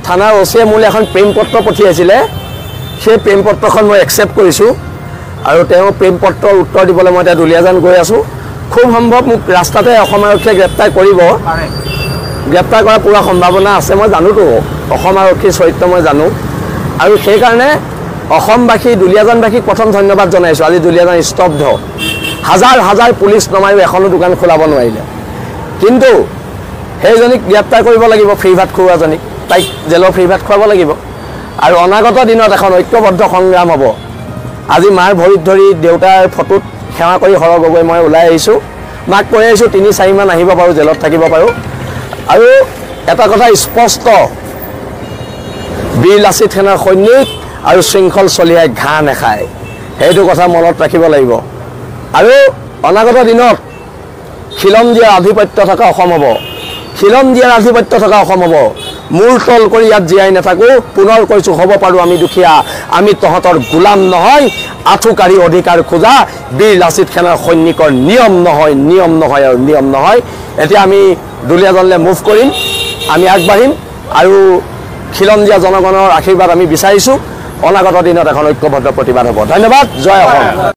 থানাৰ ওচিয়ে মোলৈ এখন প্ৰেম পত্ৰ পঠিয়াইছিলে সেই প্ৰেম পত্ৰখন মই একচেপ্ট কৰিছোঁ আৰু তেওঁ প্ৰেম পত্ৰৰ উত্তৰ দিবলৈ মই এতিয়া দুলীয়াজান গৈ আছোঁ খুব সম্ভৱ মোক ৰাস্তাতে অসম আৰক্ষীয়ে গ্ৰেপ্তাৰ কৰিব গ্ৰেপ্তাৰ কৰাৰ পুৰা সম্ভাৱনা আছে মই জানোতো অসম আৰক্ষীৰ চৰিত্ৰ মই জানো আৰু সেইকাৰণে অসমবাসী দুলীয়াজানবাসীক প্ৰথম ধন্যবাদ জনাইছোঁ আজি দুলীয়াজান স্তব্ধ হাজাৰ হাজাৰ পুলিচ নমায়ো এখনো দোকান খোলাব নোৱাৰিলে কিন্তু সেইজনীক গ্ৰেপ্তাৰ কৰিব লাগিব ফ্ৰী ভাত খুওৱাজনীক তাইক জেলৰ ফ্ৰী ভাত খুৱাব লাগিব আৰু অনাগত দিনত এখন ঐক্যবদ্ধ সংগ্ৰাম হ'ব আজি মাৰ ভৰিত ধৰি দেউতাৰ ফটোত সেৱা কৰি হৰ গগৈ মই ওলাই আহিছোঁ মাক কৈ আহিছোঁ ৩-৪ মান আহিব পাৰোঁ জেলত থাকিব পাৰোঁ আৰু এটা কথা স্পষ্ট বীৰ লাচিত সেনাৰ সৈনিক আৰু শৃংখল চলিয়াই ঘাঁহ নেখায় সেইটো কথা মনত ৰাখিব লাগিব আৰু অনাগত দিনত খিলম দিয়াৰ আধিপত্য থকা অসম হ'ব খিলম দিয়াৰ আধিপত্য থকা অসম হ'ব মূৰ তল কৰি ইয়াত জীয়াই নাথাকোঁ পুনৰ কৈছোঁ হ'ব পাৰোঁ আমি দুখীয়া আমি তহঁতৰ গোলাম নহয় আঁঠুকাঢ়ি অধিকাৰ খোজা বীৰ লাচিত সেনাৰ সৈনিকৰ নিয়ম নহয় আৰু নিয়ম নহয় এতিয়া আমি দুলীয়াজানলৈ মুভ কৰিম আমি আগবাঢ়িম আৰু খিলম দিয়া জনগণৰ আশীৰ্বাদ আমি বিচাৰিছোঁ অনাগত দিনত এখন ঐক্যবদ্ধ প্ৰতিবাদ হ'ব ধন্যবাদ জয় অসম